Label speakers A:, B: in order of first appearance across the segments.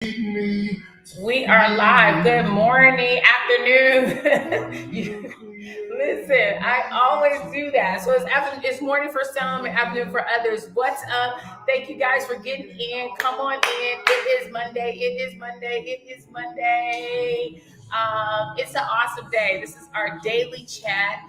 A: We are live. Good morning, afternoon. Listen, I always do that. So it's morning for some, afternoon for others. What's up? Thank you guys for getting in. Come on in. It is Monday. It is Monday. It is Monday. It's an awesome day. This is our daily chat.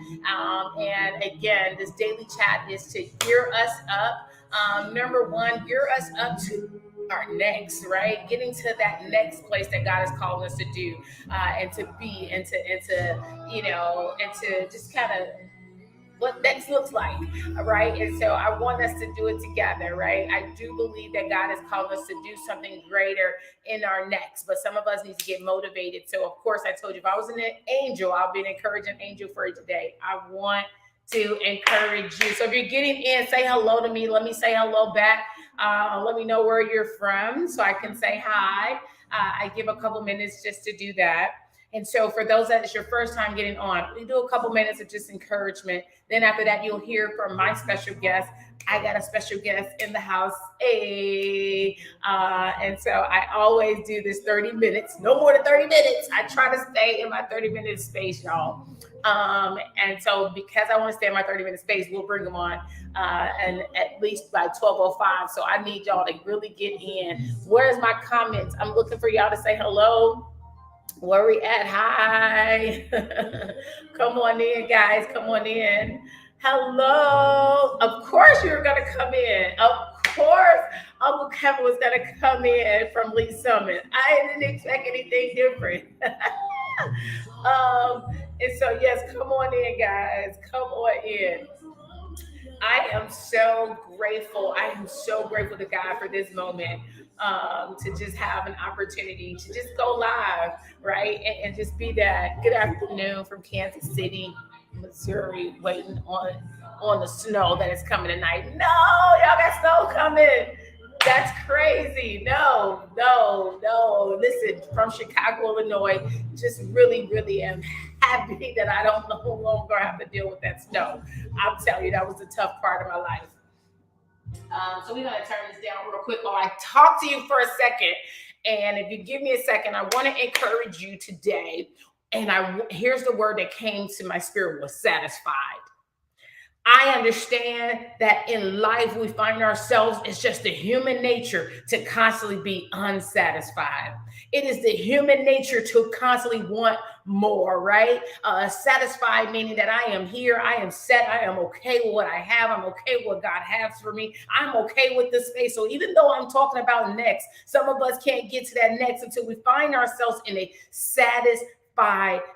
A: And again, this daily chat is to gear us up. Number one, gear us up to our next, right? Getting to that next place that God is calling us to do, and to be, and to just kind of what next looks like, right? And so I want us to do it together, right? I do believe that God has called us to do something greater in our next, but some of us need to get motivated. So, of course, I told you if I was an angel, I'll be an encouraging angel for you today. I want to encourage you. So if you're getting in, say hello to me. Let me say hello back. Let me know where you're from so I can say hi. I give a couple minutes just to do that. And so for those that it's your first time getting on, we do a couple minutes of just encouragement. Then after that, you'll hear from my special guest. I got a special guest in the house. Hey. And so I always do this 30 minutes, no more than 30 minutes. I try to stay in my 30-minute space, y'all. And so because I want to stay in my 30-minute space, we'll bring them on and at least by 12:05. So I need y'all to really get in. Where's my comments? I'm looking for y'all to say hello. Where we at? Hi. Come on in, guys. Come on in. Hello. Of course you're going to come in. Of course Uncle Kevin was going to come in from Lee Summit. I didn't expect anything different. And so, yes, come on in, guys. Come on in. I am so grateful. I am so grateful to God for this moment, to just have an opportunity to just go live, right? And just be that. Good afternoon from Kansas City, Missouri, waiting on the snow that is coming tonight. No, y'all got snow coming. That's crazy. No, no, no. Listen, from Chicago, Illinois, just really, really am happy that I don't no longer have to deal with that snow. I'll tell you, that was the tough part of my life. So we're going to turn this down real quick while I talk to you for a second. And if you give me a second, I want to encourage you today. And here's the word that came to my spirit was satisfied. I understand that in life we find ourselves, it's just the human nature to constantly be unsatisfied. It is the human nature to constantly want more, right? Satisfied meaning that I am here, I am set, I am okay with what I have, I'm okay with what God has for me, I'm okay with this space. So even though I'm talking about next, some of us can't get to that next until we find ourselves in a satisfied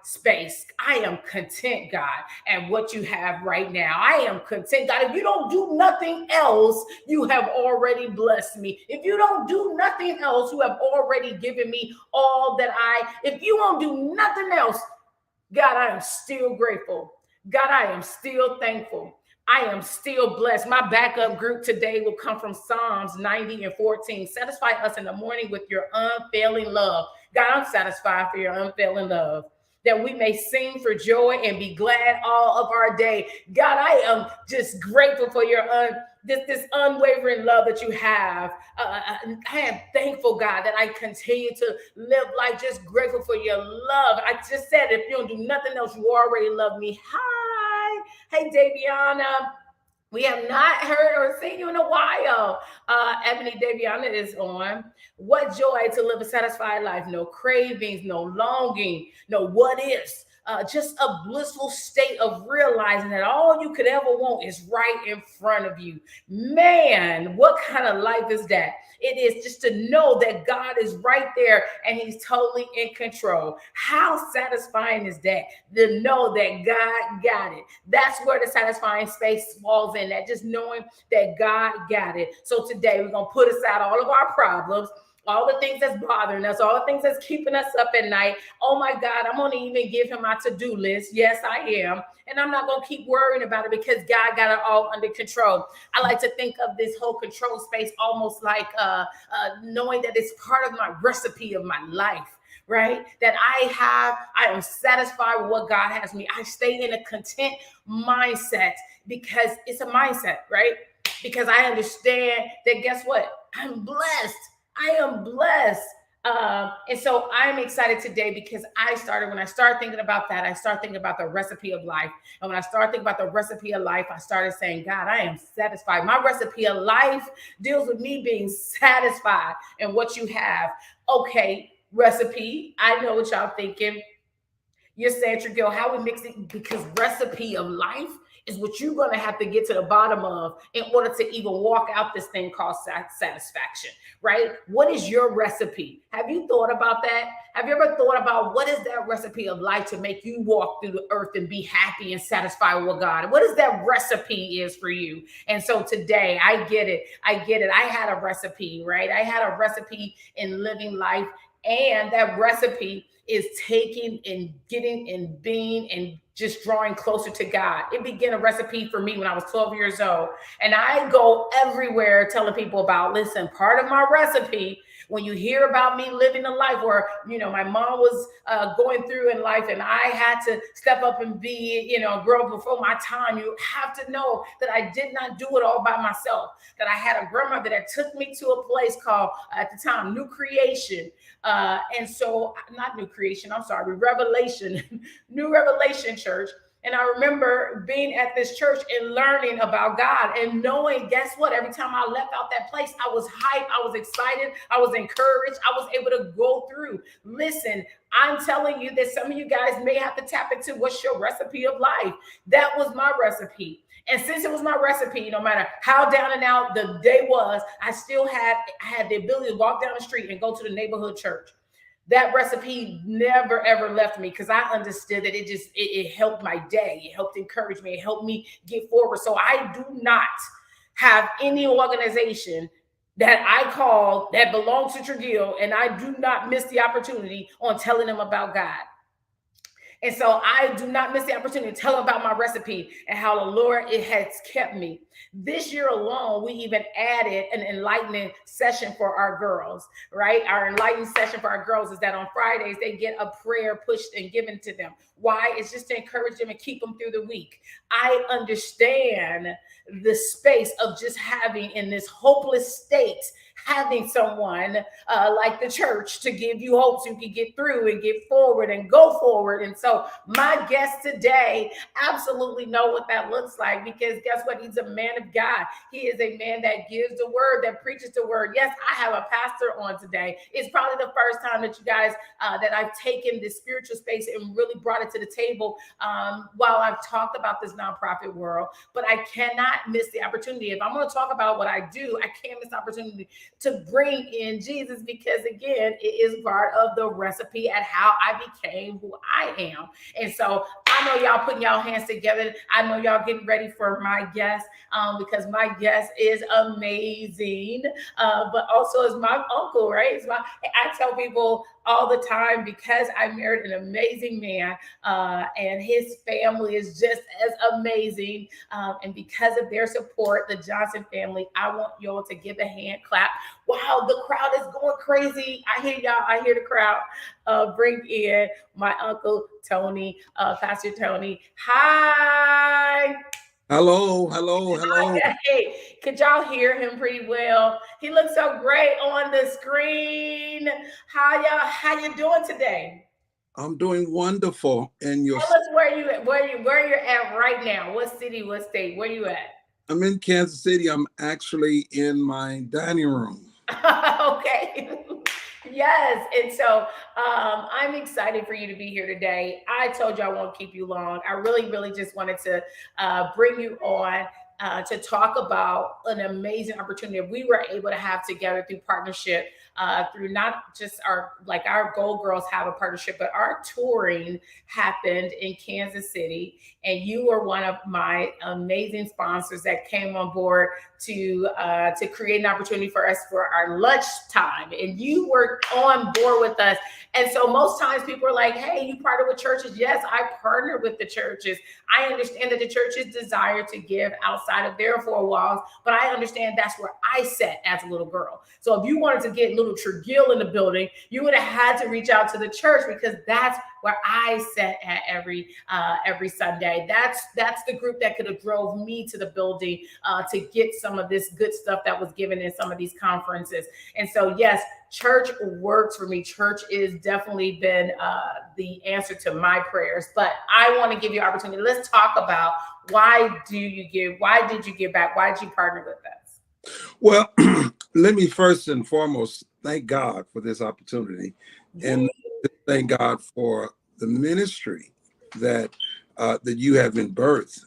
A: space. I am content, God, and what you have right now. I am content, God. If you don't do nothing else, you have already blessed me. If you don't do nothing else, you have already given me all that if you don't do nothing else, God, I am still grateful. God, I am still thankful. I am still blessed. My backup group today will come from Psalms 90:14. Satisfy us in the morning with your unfailing love. God, I'm satisfied for your unfailing love, that we may sing for joy and be glad all of our day. God, I am just grateful for your this unwavering love that you have. I am thankful, God, that I continue to live life just grateful for your love. I just said, if you don't do nothing else, you already love me. Hi. Hey, Daviana. We have not heard or seen you in a while. Ebony Daviana is on. What joy to live a satisfied life. No cravings, no longing, no what ifs. Just a blissful state of realizing that all you could ever want is right in front of you. Man, what kind of life is that? It is just to know that God is right there and he's totally in control. How satisfying is that? To know that God got it. That's where the satisfying space falls in, that just knowing that God got it. So today we're going to put aside all of our problems, all the things that's bothering us, all the things that's keeping us up at night. Oh my God, I'm going to even give him my to-do list. Yes, I am. And I'm not going to keep worrying about it because God got it all under control. I like to think of this whole control space almost like knowing that it's part of my recipe of my life. Right? That I am satisfied with what God has me. I stay in a content mindset because it's a mindset, right? Because I understand that guess what? I'm blessed. I am blessed. And so I'm excited today because when I started thinking about that, I started thinking about the recipe of life. And when I started thinking about the recipe of life, I started saying, God, I am satisfied. My recipe of life deals with me being satisfied in what you have. Okay, recipe. I know what y'all thinking. You're saying, Trigil, how we mix it? Because recipe of life is what you're going to have to get to the bottom of in order to even walk out this thing called satisfaction, right? What is your recipe? Have you thought about that? Have you ever thought about what is that recipe of life to make you walk through the earth and be happy and satisfied with God? What is that recipe is for you? And so today, I get it. I get it. I had a recipe, right? I had a recipe in living life, and that recipe is taking and getting and being and just drawing closer to God. It began a recipe for me when I was 12 years old. And I go everywhere telling people about, listen, part of my recipe, when you hear about me living a life where, my mom was going through in life and I had to step up and be, a girl before my time, you have to know that I did not do it all by myself, that I had a grandmother that took me to a place called, at the time, New Creation. And so, not New Creation, I'm sorry, Revelation, New Revelation Church. And I remember being at this church and learning about God and knowing, guess what? Every time I left out that place, I was hyped, I was excited, I was encouraged, I was able to go through. Listen, I'm telling you that some of you guys may have to tap into what's your recipe of life. That was my recipe. And since it was my recipe, no matter how down and out the day was, I still had the ability to walk down the street and go to the neighborhood church. That recipe never ever left me because I understood that it helped my day. It helped encourage me. It helped me get forward. So I do not have any organization that I call that belongs to Trigil, and I do not miss the opportunity on telling them about God. And so I do not miss the opportunity to tell them about my recipe and how the Lord, it has kept me. This year alone, we even added an enlightening session for our girls, right? Our enlightening session for our girls is that on Fridays, they get a prayer pushed and given to them. Why? It's just to encourage them and keep them through the week. I understand the space of just having in this hopeless state, having someone like the church to give you hope so you can get through and get forward and go forward. And so my guest today absolutely know what that looks like, because guess what? He's a man of God. He is a man that gives the word, that preaches the word. Yes, I have a pastor on today. It's probably the first time that you guys, that I've taken this spiritual space and really brought it to the table while I've talked about this nonprofit world. But I cannot miss the opportunity. If I'm going to talk about what I do, I can't miss the opportunity to bring in Jesus, because again, it is part of the recipe at how I became who I am. And so I know y'all putting y'all hands together. I know y'all getting ready for my guest, because my guest is amazing, but also is my uncle, right? I tell people all the time, because I married an amazing man, and his family is just as amazing. And because of their support, the Johnson family, I want y'all to give a hand clap. Wow, the crowd is going crazy. I hear y'all. I hear the crowd. Bring in my uncle Tony, Pastor Tony. Hi.
B: Hello.
A: Hey, could y'all hear him pretty well? He looks so great on the screen. How you doing today?
B: I'm doing wonderful. And
A: Tell us where you're at right now. What city, what state? Where you at?
B: I'm in Kansas City. I'm actually in my dining room.
A: Okay. Yes. And so I'm excited for you to be here today. I told you I won't keep you long. I really, really just wanted to bring you on to talk about an amazing opportunity we were able to have together through partnership, through not just our Gold Girls have a partnership, but our touring happened in Kansas City. And you were one of my amazing sponsors that came on board to create an opportunity for us for our lunch time. And you were on board with us. And so most times people are like, hey, you partner with churches. Yes, I partner with the churches. I understand that the churches desire to give outside of their four walls, but I understand that's where I sat as a little girl. So if you wanted to get little Tregill in the building, you would have had to reach out to the church, because that's where I sat at every Sunday. That's the group that could have drove me to the building to get some of this good stuff that was given in some of these conferences. And so, yes, church works for me. Church is definitely been the answer to my prayers. But I want to give you an opportunity. Let's talk about, why do you give? Why did you give back? Why did you partner with us?
B: Well, let me first and foremost thank God for this opportunity, and thank God for the ministry that that you have in birth.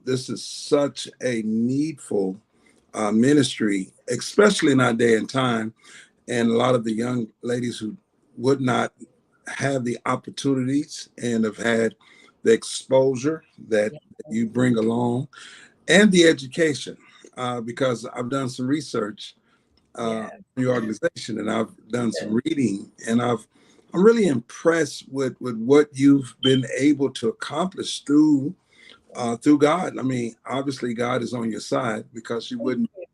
B: This is such a needful ministry, especially in our day and time. And a lot of the young ladies who would not have the opportunities and have had the exposure that you bring along, and the education, because I've done some research in your organization, and I've done some reading, and I'm really impressed with what you've been able to accomplish through God. I mean, obviously God is on your side, because you wouldn't be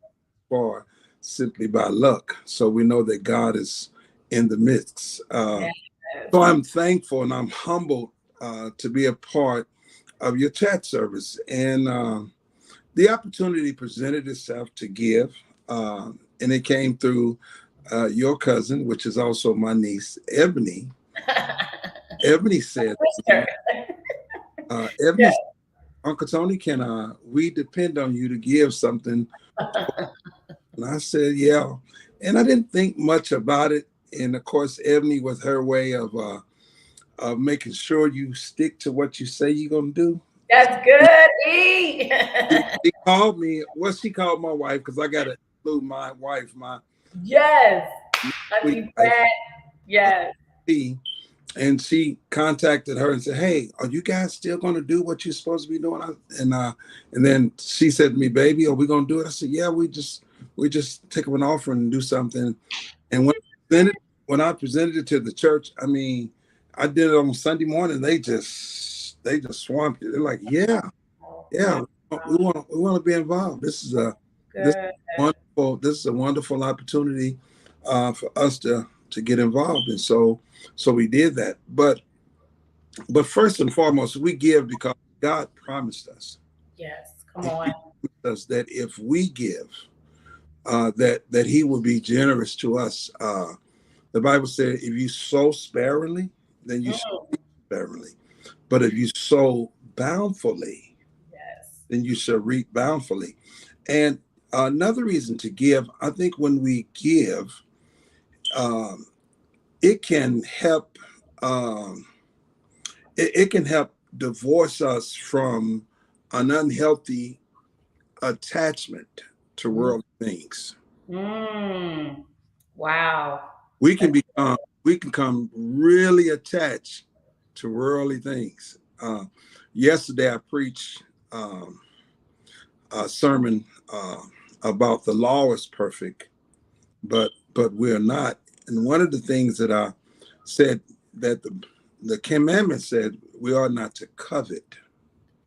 B: far simply by luck. So we know that God is in the midst. So I'm thankful and I'm humbled to be a part of your chat service. And the opportunity presented itself to give, and it came through your cousin, which is also my niece, Ebony. Ebony said, Ebony, Uncle Tony, can we depend on you to give something? And I said, yeah. And I didn't think much about it. And of course, Ebony, with her way of making sure you stick to what you say you're going to do.
A: That's good, E.
B: She called me. Well, she called my wife, because I got to include my wife,
A: yes. Yes.
B: And she contacted her and said, hey, are you guys still going to do what you're supposed to be doing? And then she said to me, baby, are we going to do it? I said, yeah, we just take up an offering and do something. And when I presented it to the church, I mean, I did it on Sunday morning. They just swamped it. They're like, yeah, we want to be involved. This is a wonderful opportunity for us to get involved. And so we did that. But first and foremost, we give because God promised us.
A: Yes, come on.
B: He promised us that if we give, that He will be generous to us. The Bible said, if you sow sparingly, then you shall reap sparingly. But if you sow bountifully, then you shall reap bountifully. And another reason to give, I think when we give, it can help. It can help divorce us from an unhealthy attachment to worldly things.
A: Wow.
B: We can become really attached to worldly things. Yesterday, I preached a sermon about the law is perfect, but we're not. And one of the things that I said, that the commandment said, we are not to covet.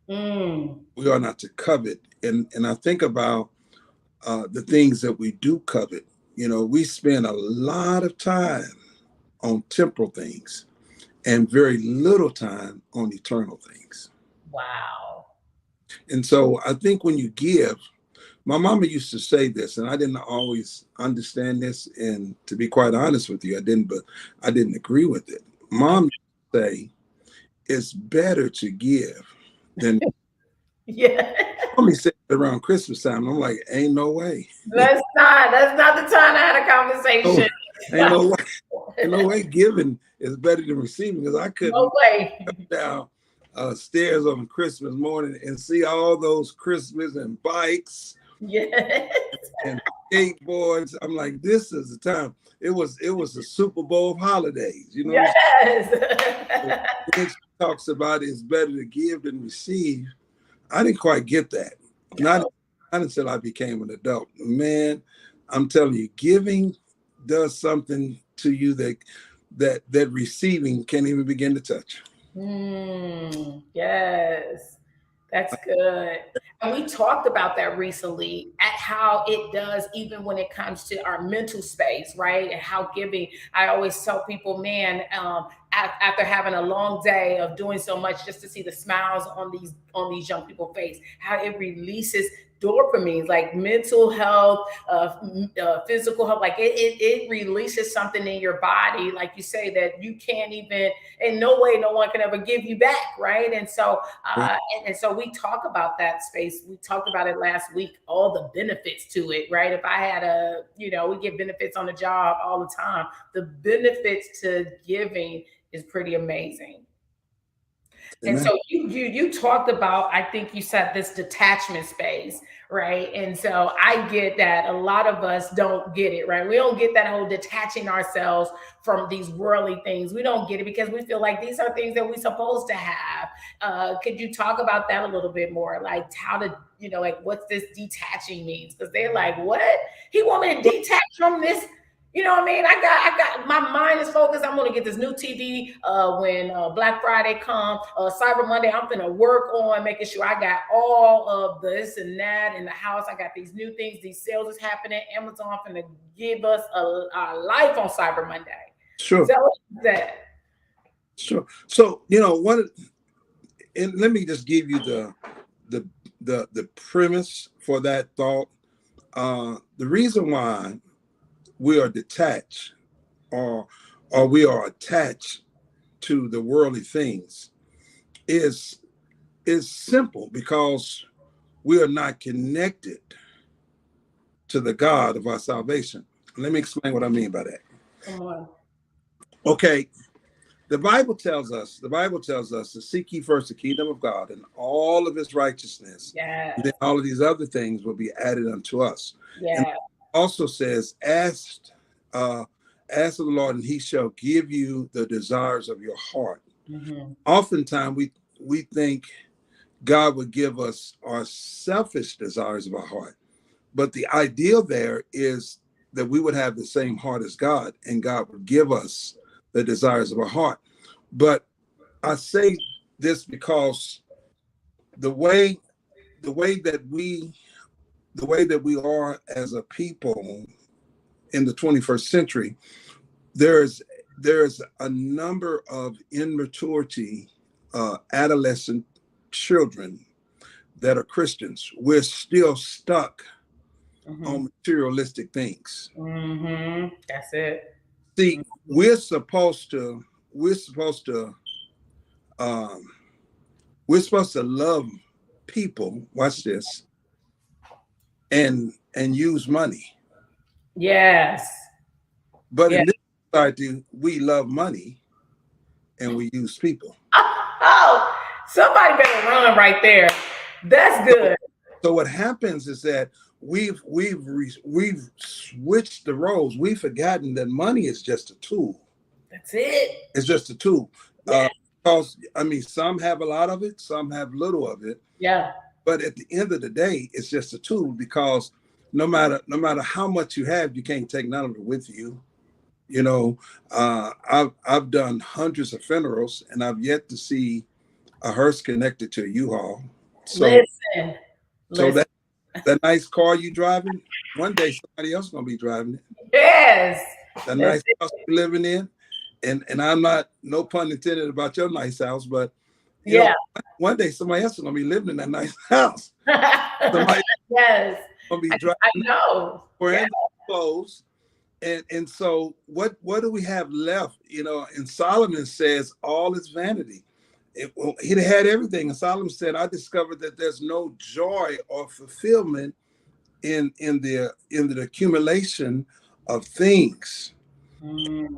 B: We are not to covet. And I think about the things that we do covet. You know, we spend a lot of time on temporal things and very little time on eternal things.
A: Wow.
B: And so I think when you give, my mama used to say this, and I didn't always understand this. And to be quite honest with you, but I didn't agree with it. Mom used to say, it's better to give than Mommy said it around Christmas time. I'm like, ain't no way.
A: That's not the time to have a conversation.
B: Ain't no way giving is better than receiving, because I couldn't come down stairs on Christmas morning and see all those Christmas and bikes and skateboards. I'm like, this is the time. It was the Super Bowl of holidays, you know. When she talks about it's better to give than receive, I didn't quite get that. Not until I became an adult. Man, I'm telling you, giving does something to you that receiving can't even begin to touch.
A: Yes. That's good. And we talked about that recently at how it does, even when it comes to our mental space, right? And how giving, I always tell people, man, after having a long day of doing so much, just to see the smiles on these young people's face, how it releases dopamine, like mental health, physical health, like it releases something in your body, like you say, that you can't even, in no way, no one can ever give you back, right? And so and so we talk about that space. We talked about it last week, all the benefits to it, right? If I had we get benefits on the job all the time. The benefits to giving is pretty amazing. And
B: Amen.
A: so you talked about, I think you said, this detachment space, right? And so I get that a lot of us don't get it, right? We don't get that whole detaching ourselves from these worldly things. We don't get it because we feel like these are things that we're supposed to have. Could you talk about that a little bit more? Like how to, like what's this detaching means? Because they're like, what? He want me to detach from this? You know what I mean? I got my mind is focused. I'm gonna get this new TV when Black Friday come, Cyber Monday. I'm gonna work on making sure I got all of this and that in the house. I got these new things. These sales is happening. Amazon gonna give us a life on Cyber Monday.
B: Sure.
A: So that.
B: Sure. So, and let me just give you the premise for that thought. The reason why we are detached or we are attached to the worldly things is simple, because we are not connected to the God of our salvation. Let me explain what I mean by that.
A: Come on.
B: Okay. The Bible tells us to seek ye first the kingdom of God and all of his righteousness.
A: Yeah.
B: And then all of these other things will be added unto us.
A: Yeah.
B: And also says, ask of the Lord, and he shall give you the desires of your heart.
A: Mm-hmm.
B: Oftentimes we think God would give us our selfish desires of our heart. But the ideal there is that we would have the same heart as God, and God would give us the desires of our heart. But I say this because the way that we are as a people in the 21st century, there's a number of immaturity adolescent children that are Christians. We're still stuck on materialistic things.
A: Mm-hmm. That's it.
B: See, we're supposed to love people. Watch this, and use money.
A: Yes.
B: But in this society, we love money and we use people.
A: Oh, somebody better run right there. That's good.
B: So what happens is that we've switched the roles. We've forgotten that money is just a tool.
A: That's it.
B: It's just a tool.
A: Yeah.
B: Because some have a lot of it, some have little of it.
A: Yeah.
B: But at the end of the day, it's just a tool, because no matter how much you have, you can't take none of it with you. I've done hundreds of funerals, and I've yet to see a hearse connected to a U-Haul. So that nice car you driving, one day somebody else gonna be driving it.
A: Yes.
B: That nice house you're living in, and I'm not, no pun intended about your nice house, but one day somebody else is gonna be living in that nice house. Somebody gonna be driving.
A: I know.
B: Wearing clothes. And so what do we have left? And Solomon says all is vanity. He had everything. And Solomon said, I discovered that there's no joy or fulfillment in the accumulation of things. We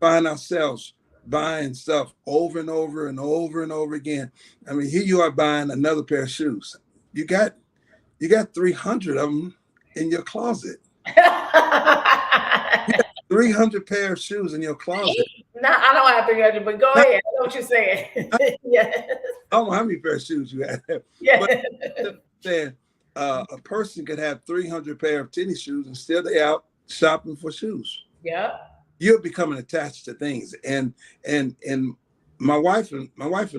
B: find ourselves buying stuff over and over and over and over again. I mean, here you are buying another pair of shoes. You got 300 of them in your closet. 300 pair of shoes in your closet.
A: No, I don't have 300, but go ahead. I know what you're saying. Yes.
B: I don't know how many pair of shoes you have.
A: Yeah.
B: But saying a person could have 300 pair of tennis shoes and still they out shopping for shoes.
A: Yeah.
B: You're becoming attached to things. And my wife and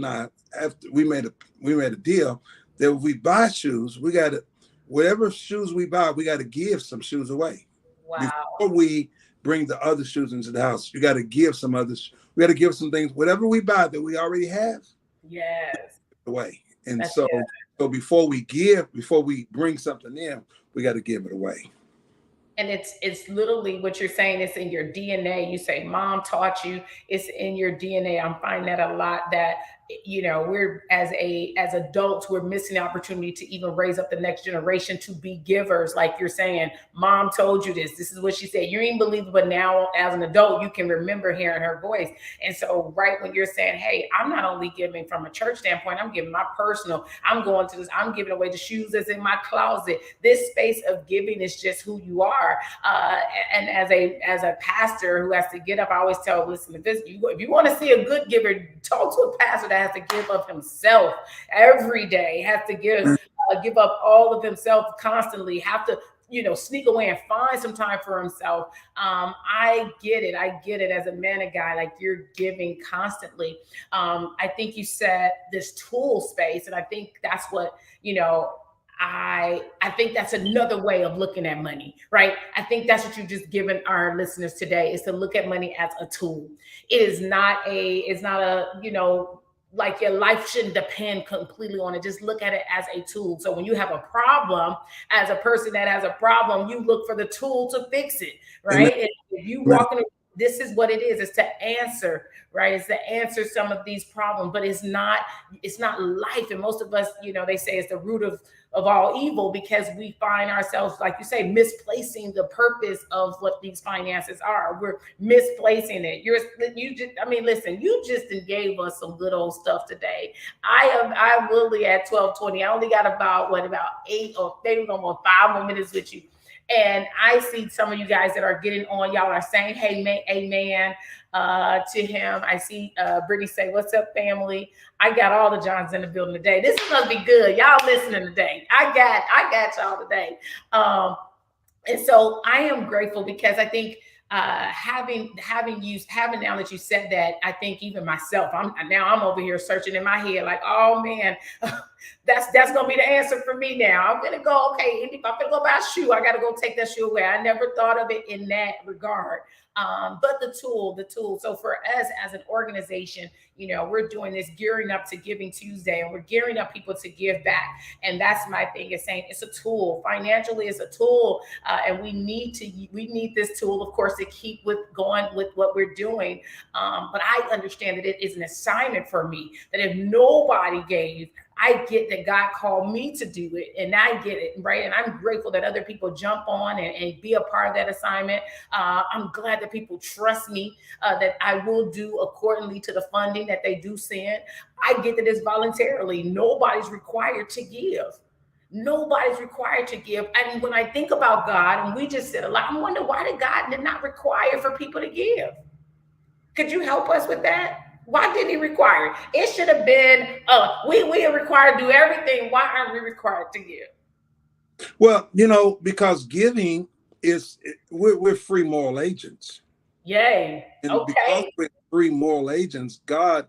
B: I, after we made a deal that if we buy shoes, we got to, whatever shoes we buy, we got to give some shoes away.
A: Wow.
B: Before we bring the other shoes into the house, you got to give some others. We got to give some things, whatever we buy that we already have,
A: Yes.
B: away. And
A: That's
B: so,
A: good.
B: so before we bring something in, we got to give it away.
A: And it's literally what you're saying. It's in your DNA. You say mom taught you. It's in your DNA. I'm finding that a lot, that we're as adults, we're missing the opportunity to even raise up the next generation to be givers. Like you're saying, mom told you this. This is what she said. You didn't believe it, but now as an adult, you can remember hearing her voice. And so right when you're saying, hey, I'm not only giving from a church standpoint, I'm giving my personal, I'm going to this, I'm giving away the shoes that's in my closet. This space of giving is just who you are. And as a pastor who has to get up, I always tell, listen, if you want to see a good giver, talk to a pastor that has to give of himself every day, has to give up all of himself constantly, have to sneak away and find some time for himself. I get it as a man of God, like you're giving constantly. I think you said this tool space, and I think that's what I think that's another way of looking at money, right? I think that's what you've just given our listeners today, is to look at money as a tool. It's not like your life shouldn't depend completely on it. Just look at it as a tool. So when you have a problem, as a person that has a problem, you look for the tool to fix it, right? And if you walk in, this is what it is. It's to answer, right? It's to answer some of these problems, but it's not life. And most of us, they say it's the root of all evil, because we find ourselves, like you say, misplacing the purpose of what these finances are. We're misplacing it. Listen, you just gave us some good old stuff today. I literally at 12:20, I only got about 8 or maybe almost 5 more minutes with you. And I see some of you guys that are getting on. Y'all are saying, hey, amen to him. I see Brittany say, what's up, family? I got all the Johns in the building today. This is going to be good. Y'all listening today. I got y'all today. And so I am grateful, because I think having now that you said that, I think even myself, I'm over here searching in my head like, oh man, that's gonna be the answer for me now. I'm gonna go, okay, if I'm gonna go buy a shoe, I gotta go take that shoe away. I never thought of it in that regard. But the tool. So for us as an organization, we're doing this Gearing Up to Giving Tuesday, and we're gearing up people to give back. And that's my thing, is saying it's a tool. Financially, it's a tool. And we need this tool, of course, to keep going with what we're doing. But I understand that it is an assignment for me, that if nobody gave, I get that God called me to do it, and I get it, right? And I'm grateful that other people jump on and be a part of that assignment. I'm glad that people trust me, that I will do accordingly to the funding that they do send. I get that it's voluntarily. Nobody's required to give. Nobody's required to give. And when I think about God, and we just said a lot, I wonder, why did God not require for people to give? Could you help us with that? Why didn't he require it? It should have been, we are required to do everything. Why aren't we required to give?
B: Well, because giving we're free moral agents.
A: Yay.
B: And
A: okay.
B: Because we're free moral agents, God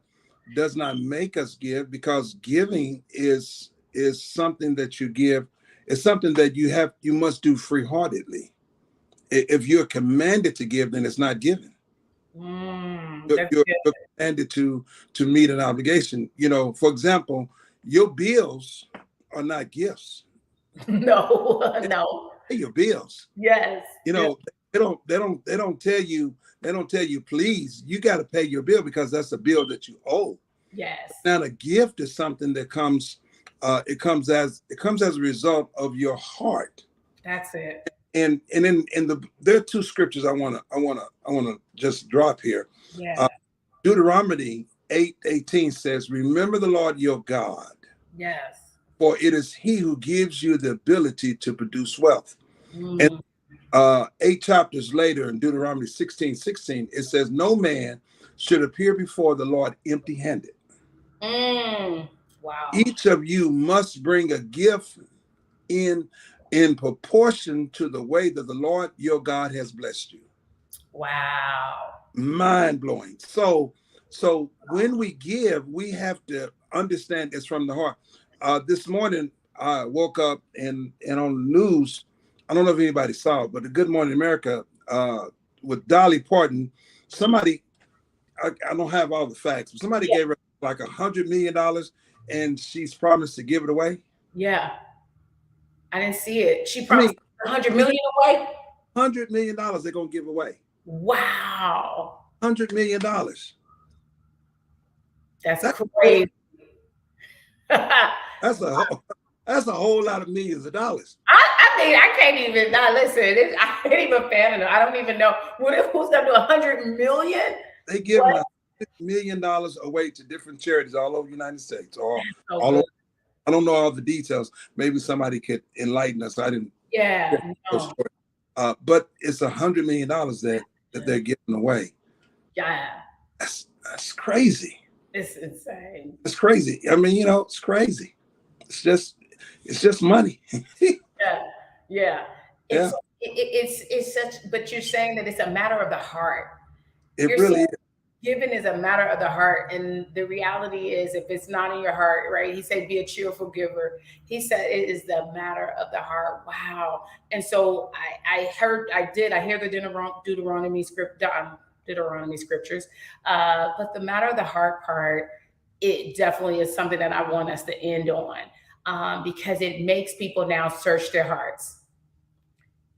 B: does not make us give, because giving is something that you give. It's something that you must do free-heartedly. If you're commanded to give, then it's not giving. You're commanded to meet an obligation. For example, your bills are not gifts.
A: No.
B: Pay your bills.
A: Yes.
B: They don't tell you please. You got to pay your bill, because that's a bill that you owe.
A: Yes.
B: Now, a gift is something that comes. It comes as a result of your heart.
A: That's it.
B: And there are 2 scriptures I wanna just drop here.
A: Yeah. Deuteronomy
B: 8:18 says, "Remember the Lord your God,
A: yes,
B: for it is He who gives you the ability to produce wealth." And 8 chapters later, in Deuteronomy 16:16, it says, "No man should appear before the Lord empty-handed."
A: Wow.
B: Each of you must bring a gift in proportion to the way that the Lord your God has blessed you.
A: Wow.
B: Mind-blowing. So when we give, we have to understand it's from the heart. This morning I woke up and on the news, I don't know if anybody saw it, but the Good Morning America with Dolly Parton, somebody, I don't have all the facts, but somebody
A: Yeah.
B: gave her like $100 million and she's promised to give it away.
A: Yeah. I didn't see it. She
B: I
A: promised
B: mean,
A: 100 million away.
B: $100 million they're gonna give away.
A: Wow.
B: $100 million.
A: That's
B: That's
A: crazy.
B: that's a that's a whole lot of millions of dollars.
A: I mean, I can't even listen. I ain't even a fan of it. I don't even know who's gonna do 100 million.
B: They giving $100 million away to different charities all over the United States, or
A: So
B: all
A: good.
B: over. I don't know all the details. Maybe somebody could enlighten us. I didn't.
A: Yeah. No.
B: But it's $100 million that they're giving away.
A: Yeah.
B: That's crazy.
A: It's insane.
B: It's crazy. I mean, it's crazy. It's just money.
A: Yeah. Yeah.
B: Yeah.
A: It's such. But you're saying that it's a matter of the heart.
B: It
A: You're
B: really
A: saying
B: is.
A: giving is a matter of the heart, and the reality is, if it's not in your heart, right? He said, "Be a cheerful giver." He said, "It is the matter of the heart." Wow. And so I hear the Deuteronomy scriptures, but the matter of the heart part, it definitely is something that I want us to end on, because it makes people now search their hearts.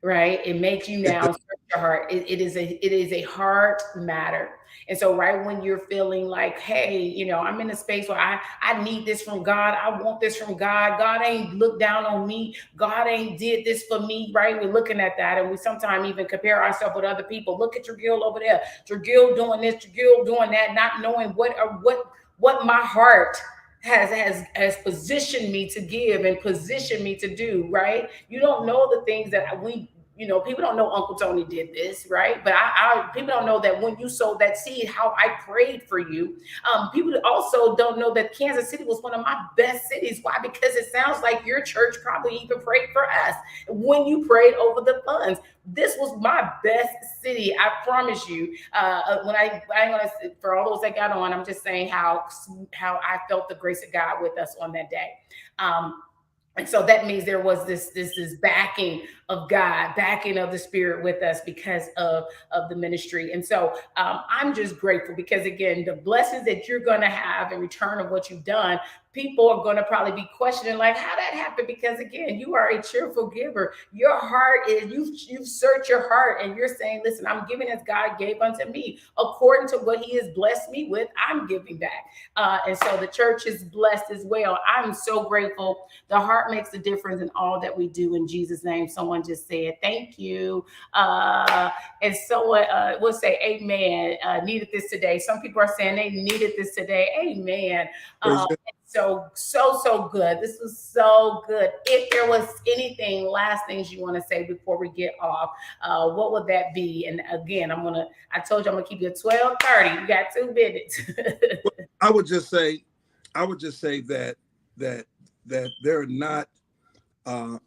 A: Right, it makes you
B: It
A: now search your heart. It is a heart matter. And so right when you're feeling like, hey, I'm in a space where I need this from God, I want this from God, God ain't looked down on me, God ain't did this for me, right? We're looking at that, and we sometimes even compare ourselves with other people. Look at Gil over there, Gil doing this, Gil doing that, not knowing what my heart has positioned me to give and positioned me to do, right? You don't know the things that people don't know Uncle Tony did this, right? But people don't know that when you sowed that seed, how I prayed for you. People also don't know that Kansas City was one of my best cities. Why? Because it sounds like your church probably even prayed for us when you prayed over the funds. This was my best city, I promise you. When I ain't gonna, for all those that got on, I'm just saying how I felt the grace of God with us on that day. And so that means there was this backing of God, backing of the Spirit with us because of the ministry. And so I'm just grateful because, again, the blessings that you're going to have in return of what you've done, people are going to probably be questioning, like, how that happened? Because, again, you are a cheerful giver. Your heart is, you search your heart and you're saying, listen, I'm giving as God gave unto me. According to what he has blessed me with, I'm giving back. And so the church is blessed as well. I'm so grateful. The heart makes the difference in all that we do, in Jesus' name. Someone just said, thank you. And someone will say, amen, needed this today. Some people are saying they needed this today. Amen. So good. This was so good. If there was anything, last things you want to say before we get off, what would that be? And again, I told you I'm gonna keep you at 12:30. You got 2 minutes.
B: I would just say that there are not a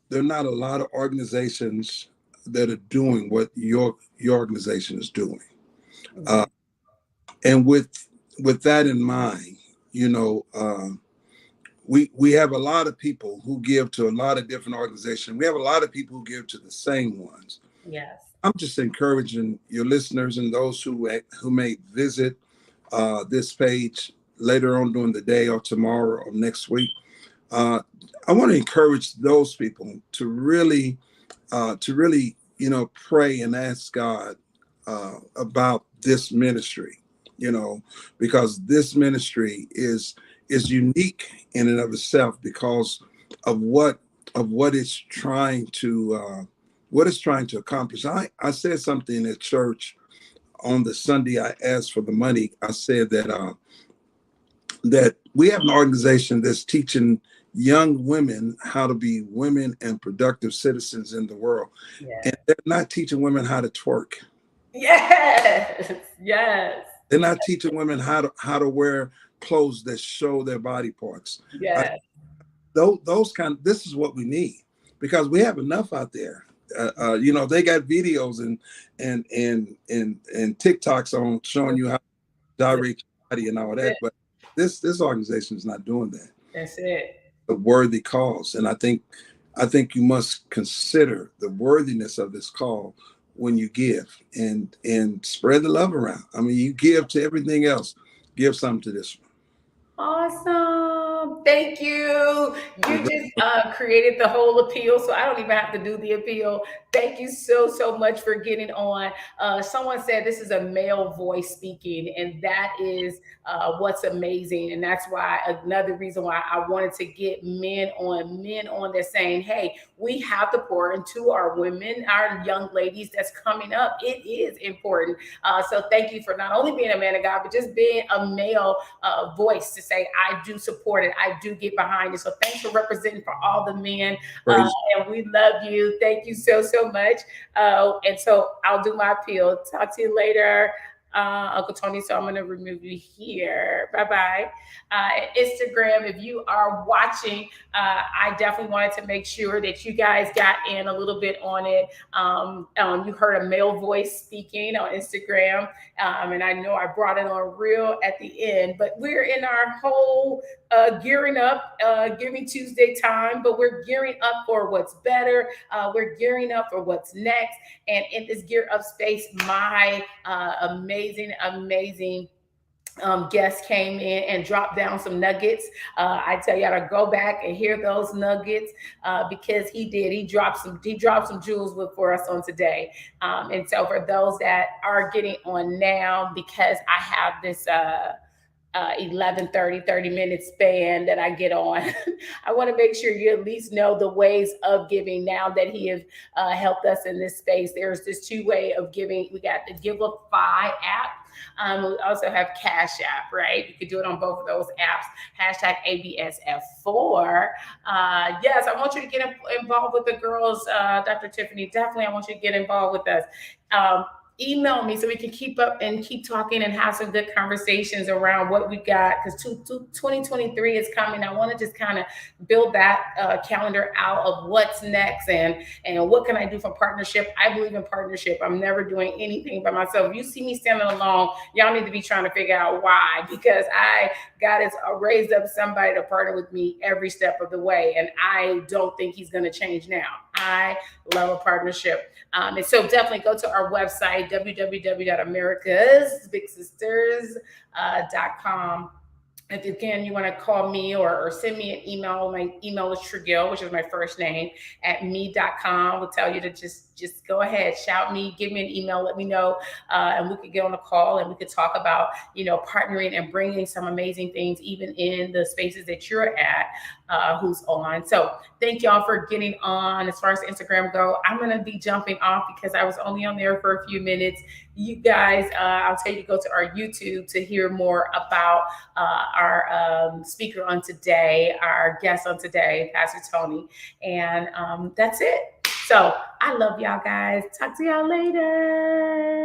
B: lot of organizations that are doing what your organization is doing. And with that in mind, we have a lot of people who give to a lot of different organizations. We have a lot of people who give to the same ones.
A: Yes.
B: I'm just encouraging your listeners and those who may visit this page later on during the day or tomorrow or next week. I want to encourage those people to really pray and ask God about this ministry, because this ministry is unique in and of itself because of what it's trying to accomplish. I said something at church on the Sunday I asked for the money. I said that we have an organization that's teaching young women how to be women and productive citizens in the world.
A: Yeah.
B: And they're not teaching women how to twerk.
A: Yes.
B: They're not teaching women how to wear clothes that show their body parts.
A: Yes.
B: This is what we need, because we have enough out there. They got videos and TikToks on showing you how to direct your body and all that, but this organization is not doing that.
A: That's it.
B: a worthy cause. And I think you must consider the worthiness of this call when you give, and spread the love around. I mean, you give to everything else, give something to this one.
A: Awesome. Thank you.
B: You're
A: You
B: very
A: just created the whole appeal, so I don't even have to do the appeal. Thank you so, so much for getting on. Someone said this is a male voice speaking, and that is what's amazing. And that's why another reason why I wanted to get men on that's saying, hey, we have to pour into our women, our young ladies that's coming up. It is important. So thank you for not only being a man of God, but just being a male voice to say, I do support it. I do get behind it. So thanks for representing for all the men.
B: praise.
A: And we love you. Thank you so, so much. And so I'll do my appeal. Talk to you later. Uncle Tony, so I'm going to remove you here. Bye-bye. Instagram, if you are watching, I definitely wanted to make sure that you guys got in a little bit on it. You heard a male voice speaking on Instagram, and I know I brought it on real at the end, but we're in our whole gearing up, Giving Tuesday time, but we're gearing up for what's better. We're gearing up for what's next. And in this gear up space, my amazing guest came in and dropped down some nuggets. I tell y'all to go back and hear those nuggets because he did. He dropped some jewels for us on today. And so for those that are getting on now, because I have this 30 minute span that I get on. I want to make sure you at least know the ways of giving now that he has helped us in this space. There's this 2-way of giving. We got the Givelify app. We also have Cash App, right? You could do it on both of those apps. Hashtag ABSF4. Yes, I want you to get involved with the girls, Dr. Tiffany. Definitely, I want you to get involved with us. Email me so we can keep up and keep talking and have some good conversations around what we got, because 2023 is coming. I want to just kind of build that calendar out of what's next and what can I do for partnership. I believe in partnership. I'm never doing anything by myself. If you see me standing alone, y'all need to be trying to figure out why, because God has raised up somebody to partner with me every step of the way, and I don't think he's going to change now. I love a partnership. And so definitely go to our website, www.americasbigsisters.com. If you want to call me or send me an email, my email is Tregill, which is my first name, at me.com. We'll tell you to just go ahead, shout me, give me an email, let me know, and we could get on a call and we could talk about, partnering and bringing some amazing things, even in the spaces that you're at, who's on. So thank y'all for getting on. As far as Instagram go, I'm going to be jumping off because I was only on there for a few minutes. You guys, I'll tell you to go to our YouTube to hear more about our speaker on today, our guest on today, Pastor Tony. And that's it. So I love y'all guys. Talk to y'all later.